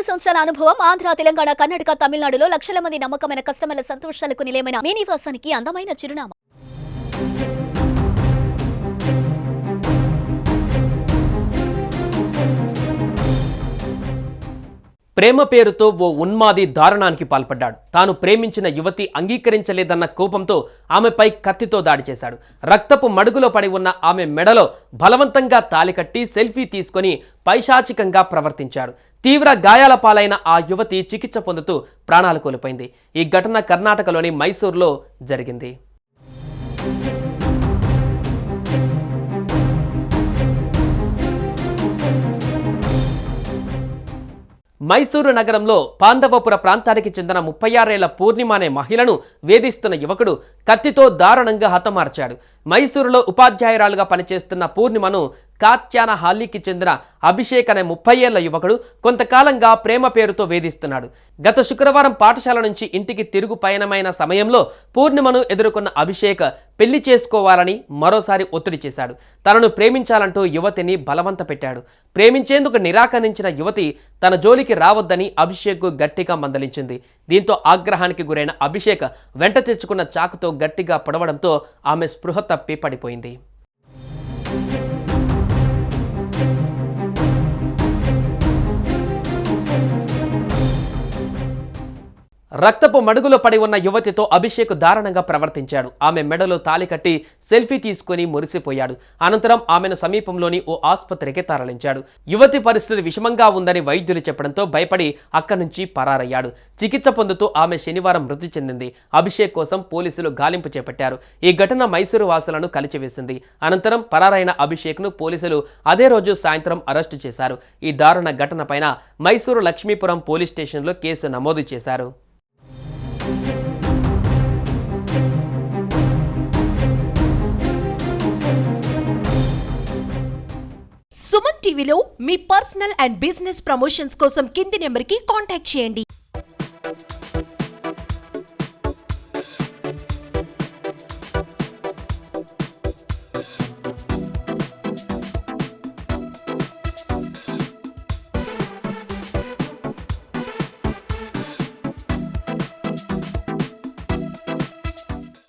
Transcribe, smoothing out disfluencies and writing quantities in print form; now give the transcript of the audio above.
15 సంవత్సరాల అనుభవం ఆంధ్ర, తెలంగాణ, కర్ణాటక, తమిళనాడులో లక్షల మంది నమ్మకమైన కస్టమర్ల సంతోషాలకు నిలయమైన మీ నివాసానికి అందమైన చిరునామా. ప్రేమ పేరుతో ఓ ఉన్మాది దారుణానికి పాల్పడ్డాడు. తాను ప్రేమించిన యువతి అంగీకరించలేదన్న కోపంతో ఆమెపై కత్తితో దాడి చేశాడు. రక్తపు మడుగులో పడి ఉన్న ఆమె మెడలో బలవంతంగా తాలికట్టి సెల్ఫీ తీసుకొని పైశాచికంగా ప్రవర్తించాడు. తీవ్ర గాయాల పాలైన ఆ యువతి చికిత్స పొందుతూ ప్రాణాలు కోల్పోయింది. ఈ ఘటన కర్ణాటకలోని మైసూరులో జరిగింది. మైసూరు నగరంలో పాండవపుర ప్రాంతానికి చెందిన 36 ఏళ్ల పూర్ణిమ అనే మహిళను వేధిస్తున్న యువకుడు కత్తితో దారుణంగా హతమార్చాడు. మైసూరులో ఉపాధ్యాయురాలుగా పనిచేస్తున్న పూర్ణిమను కాత్యాన హాలీకి చెందిన అభిషేక్ అనే 30 ఏళ్ల యువకుడు కొంతకాలంగా ప్రేమ పేరుతో వేధిస్తున్నాడు. గత శుక్రవారం పాఠశాల నుంచి ఇంటికి తిరుగు పయనమైన సమయంలో పూర్ణిమను ఎదుర్కొన్న అభిషేక్ పెళ్లి చేసుకోవాలని మరోసారి ఒత్తిడి చేశాడు. తనను ప్రేమించాలంటూ యువతిని బలవంత పెట్టాడు. ప్రేమించేందుకు నిరాకరించిన యువతి తన జోలికి రావద్దని అభిషేక్ గట్టిగా మందలించింది. దీంతో ఆగ్రహానికి గురైన అభిషేక్ వెంట తెచ్చుకున్న చాకుతో గట్టిగా పొడవడంతో ఆమె స్పృహ తప్పి పడిపోయింది. రక్తపు మడుగులో పడి ఉన్న యువతితో అభిషేక్ దారుణంగా ప్రవర్తించాడు. ఆమె మెడలో తాలి కట్టి సెల్ఫీ తీసుకుని మురిసిపోయాడు. అనంతరం ఆమెను సమీపంలోని ఓ ఆసుపత్రికి తరలించాడు. యువతి పరిస్థితి విషమంగా ఉందని వైద్యులు చెప్పడంతో భయపడి అక్కడి నుంచి పరారయ్యాడు. చికిత్స పొందుతూ ఆమె శనివారం మృతి చెందింది. అభిషేక్ కోసం పోలీసులు గాలింపు చేపట్టారు. ఈ ఘటన మైసూరు వాసులను కలిచివేసింది. అనంతరం పరారైన అభిషేక్ను పోలీసులు అదే రోజు సాయంత్రం అరెస్టు చేశారు. ఈ దారుణ ఘటనపైన మైసూరు లక్ష్మీపురం పోలీస్ స్టేషన్లో కేసు నమోదు చేశారు. సుమన్ టీవీలో మీ పర్సనల్ అండ్ బిజినెస్ ప్రమోషన్స్ కోసం కింది నెంబర్కి కాంటాక్ట్ చేయండి.